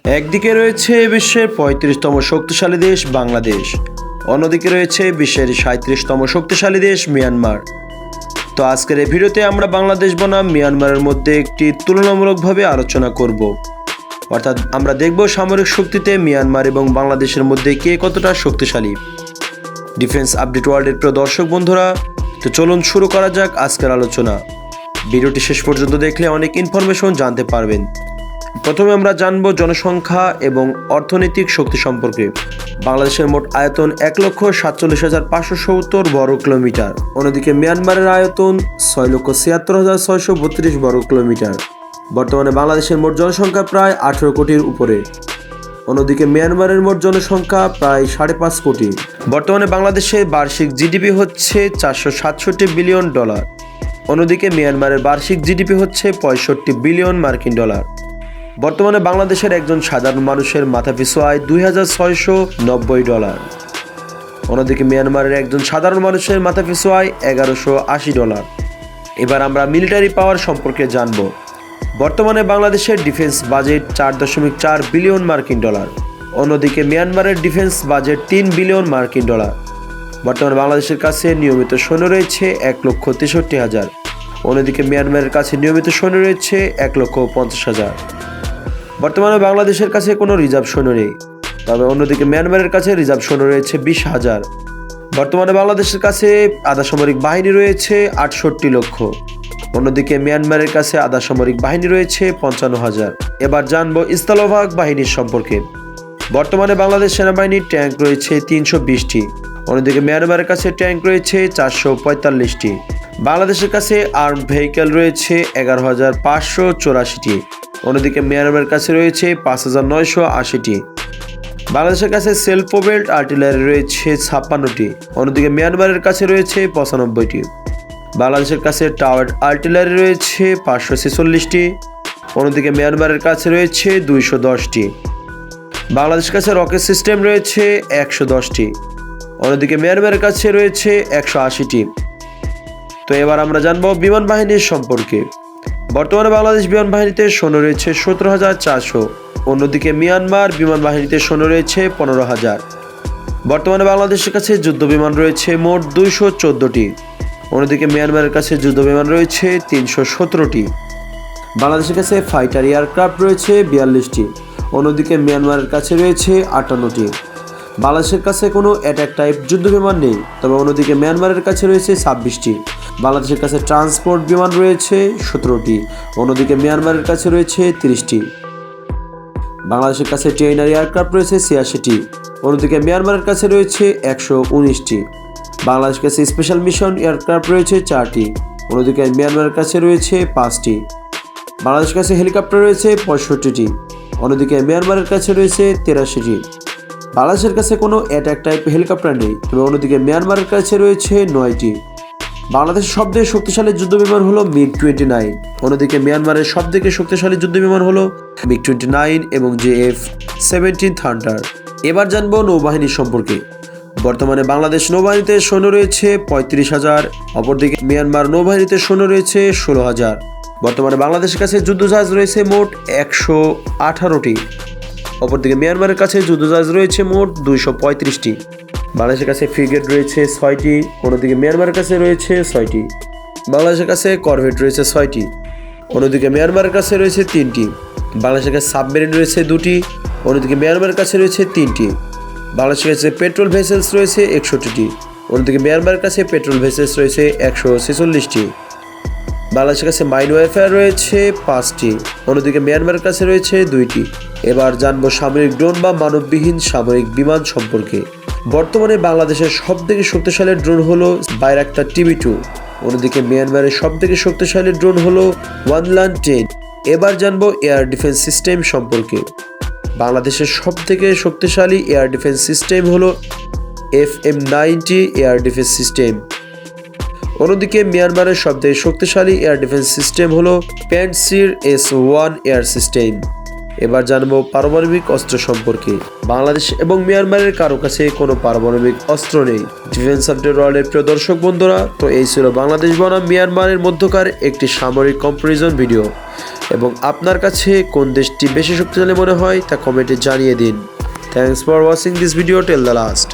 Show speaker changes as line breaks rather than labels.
একদিকে রয়েছে বিশ্বের ৩৫তম শক্তিশালী দেশ বাংলাদেশ, অন্যদিকে রয়েছে বিশ্বের ৩৭তম শক্তিশালী দেশ মিয়ানমার। তো আজকের এই ভিডিওতে আমরা বাংলাদেশ বনাম মিয়ানমারের মধ্যে একটি তুলনামূলকভাবে আলোচনা করব। অর্থাৎ আমরা দেখব সামরিক শক্তিতে মিয়ানমার এবং বাংলাদেশের মধ্যে কে কতটা শক্তিশালী। ডিফেন্স আপডেট ওয়ার্ল্ডের প্রিয় দর্শক বন্ধুরা, তো চলুন শুরু করা যাক আজকের আলোচনা। ভিডিওটি শেষ পর্যন্ত দেখলে অনেক ইনফরমেশন জানতে পারবেন। প্রথমে আমরা জানব জনসংখ্যা এবং অর্থনৈতিক শক্তি সম্পর্কে। বাংলাদেশের মোট আয়তন ১,৪৭,৫৭০ বর্গ কিলোমিটার, অন্যদিকে মিয়ানমারের আয়তন ৬,৭৬,৬৩২ বর্গ কিলোমিটার। বর্তমানে বাংলাদেশের মোট জনসংখ্যা প্রায় ১৮ কোটির উপরে, অন্যদিকে মিয়ানমারের মোট জনসংখ্যা প্রায় ৫.৫ কোটি। বর্তমানে বাংলাদেশের বার্ষিক জিডিপি হচ্ছে $৪৬৭ বিলিয়ন, অন্যদিকে মিয়ানমারের বার্ষিক জিডিপি হচ্ছে $৬৫ বিলিয়ন মার্কিন ডলার। বর্তমানে বাংলাদেশের একজন সাধারণ মানুষের মাথাপিছু আয় $২,৬৯০, অন্যদিকে মিয়ানমারের একজন সাধারণ মানুষের মাথাপিছু আয় $১,১৮০। এবার আমরা মিলিটারি পাওয়ার সম্পর্কে জানব। বর্তমানে বাংলাদেশের ডিফেন্স বাজেট $৪.৪ বিলিয়ন মার্কিন ডলার, অন্যদিকে মিয়ানমারের ডিফেন্স বাজেট $৩ বিলিয়ন মার্কিন ডলার। বর্তমানে বাংলাদেশের কাছে নিয়মিত সৈন্য রয়েছে ১,৬৩,০০০, অন্যদিকে মিয়ানমারের কাছে নিয়মিত সৈন্য রয়েছে ১,৫০,০০০। বর্তমানে বাংলাদেশের কাছে কোনো রিজার্ভ সৈন্য নেই, তবে অন্যদিকে মিয়ানমারের কাছে রিজার্ভ সৈন্য রয়েছে ২০,০০০। বর্তমানে বাংলাদেশের কাছে আধা সামরিক বাহিনী রয়েছে ৬৮ লক্ষ, অন্যদিকে মিয়ানমারের কাছে আধা সামরিক বাহিনী রয়েছে ৫৫,০০০। এবার জানবো স্থলভাগ বাহিনীর সম্পর্কে। বর্তমানে বাংলাদেশ সেনাবাহিনীর ট্যাঙ্ক রয়েছে ৩২০টি, অন্যদিকে মিয়ানমারের কাছে ট্যাঙ্ক রয়েছে ৪৪৫টি। বাংলাদেশের কাছে আর্ম ভেহিক্যাল রয়েছে ১১,৫৮৪টি, অন্যদিকে মিয়ানমারের কাছে রয়েছে ৫,৯৮০টি। বাংলাদেশের কাছে সেলফ প্রোপেলড আর্টিলারি রয়েছে ৫৬টি, অন্যদিকে মিয়ানমারের কাছে রয়েছে ৯৫টি। বাংলাদেশের কাছে টাওয়ার্ড আর্টিলারি রয়েছে ৫৪৬টি, অন্যদিকে মিয়ানমারের কাছে রয়েছে ২১০টি। বাংলাদেশের কাছে রকেট সিস্টেম রয়েছে ১১০টি, অন্যদিকে মিয়ানমারের কাছে রয়েছে ১৮০টি। তো এবার আমরা জানবো বিমান বাহিনীর সম্পর্কে। বর্তমানে বাংলাদেশ বিমান বাহিনীতে সৈন্য রয়েছে ১৭,৪০০, অন্যদিকে মিয়ানমার বিমান বাহিনীতে সৈন্য রয়েছে ১৫,০০০। বর্তমানে বাংলাদেশের কাছে যুদ্ধ বিমান রয়েছে মোট ২১৪টি, অন্যদিকে মিয়ানমারের কাছে যুদ্ধ বিমান রয়েছে ৩১৭টি। বাংলাদেশের কাছে ফাইটার এয়ারক্রাফট রয়েছে ৪২টি, অন্যদিকে মিয়ানমারের কাছে রয়েছে ৫৮টি। বাংলাদেশের কাছে কোনো অ্যাটাক টাইপ যুদ্ধ বিমান নেই, তবে অন্যদিকে মিয়ানমারের কাছে রয়েছে ২৬টি। বাংলাদেশের কাছে ট্রান্সপোর্ট বিমান রয়েছে ১৭টি, অন্যদিকে মিয়ানমারের কাছে রয়েছে ৩০টি। বাংলাদেশের কাছে ট্রেইনার এয়ারক্রাফট রয়েছে ৮৬টি, অন্যদিকে মিয়ানমারের কাছে রয়েছে ১১৯টি। বাংলাদেশের কাছে স্পেশাল মিশন এয়ারক্রাফট রয়েছে ৪টি, অন্যদিকে মিয়ানমারের কাছে রয়েছে ৫টি। বাংলাদেশের কাছে হেলিকপ্টার রয়েছে ৬৫টি, অন্যদিকে মিয়ানমারের কাছে রয়েছে ৮৩টি। বাংলাদেশের কাছে কোনো অ্যাটাক টাইপ হেলিকপ্টার নেই, তবে অন্যদিকে মিয়ানমারের কাছে রয়েছে ৯টি। বাংলাদেশের সবথেকে শক্তিশালী যুদ্ধবিমান হলো MiG-29, অন্যদিকে মিয়ানমারের সবথেকে শক্তিশালী যুদ্ধবিমান হলো MiG-29 এবং JF-17 থান্ডার। এবার জানবো নৌবাহিনীর সম্পর্কে। বর্তমানে বাংলাদেশ নৌবাহিনীতে সৈন্য রয়েছে ৩৫,০০০, অপরদিকে মিয়ানমার নৌবাহিনীতে সৈন্য রয়েছে ১৬,০০০। বর্তমানে বাংলাদেশের কাছে যুদ্ধজাহাজ রয়েছে মোট ১১৮টি, অপরদিকে মিয়ানমারের কাছে যুদ্ধজাহাজ রয়েছে মোট ২৩৫টি। বাংলাদেশের কাছে ফ্রিগেট রয়েছে ৬টি, অন্যদিকে মিয়ানমারের কাছে রয়েছে ৬টি। বাংলাদেশের কাছে করভেট রয়েছে ৬টি, অন্যদিকে মিয়ানমারের কাছে রয়েছে ৩টি। বাংলাদেশের কাছে সাবমেরিন রয়েছে ২টি, অন্যদিকে মিয়ানমারের কাছে রয়েছে 3টি। বাংলাদেশের কাছে পেট্রোল ভেসেলস রয়েছে ৬১টি, অন্যদিকে মিয়ানমারের কাছে পেট্রোল ভেসেলস রয়েছে ১৪৬টি। বাংলাদেশের কাছে মাইন ওয়ারফেয়ার রয়েছে 5টি, অন্যদিকে মিয়ানমারের কাছে রয়েছে 2টি। এবার জানবো সামরিক ড্রোন বা মানববিহীন সামরিক বিমান সম্পর্কে। বর্তমানে বাংলাদেশের সবথেকে শক্তিশালী ড্রোন হলো বাইরাক্তার TB2, অন্যদিকে মিয়ানমারের সবথেকে শক্তিশালী ড্রোন হলো ওয়ানলান-10। এবার জানবো এয়ার ডিফেন্স সিস্টেম সম্পর্কে। বাংলাদেশের সবথেকে শক্তিশালী এয়ার ডিফেন্স সিস্টেম হলো FM-90 এয়ার ডিফেন্স সিস্টেম, অন্যদিকে মিয়ানমারের সবথেকে শক্তিশালী এয়ার ডিফেন্স সিস্টেম হলো প্যানসির S-1 এয়ার সিস্টেম। এবার জানবো পারমাণবিক অস্ত্র সম্পর্কে। বাংলাদেশ এবং মিয়ানমারের কারো কাছে কোনো পারমাণবিক অস্ত্র নেই। ডিফেন্স আপডেট ওয়ার্ল্ডের প্রিয় দর্শক বন্ধুরা, তো এই ছিল বাংলাদেশ বনাম মিয়ানমারের মধ্যকার একটি সামরিক কম্পারিজন ভিডিও। এবং আপনার কাছে কোন দেশটি বেশি শক্তিশালী মনে হয় তা কমেন্টে জানিয়ে দিন। Thanks for watching this video till the last.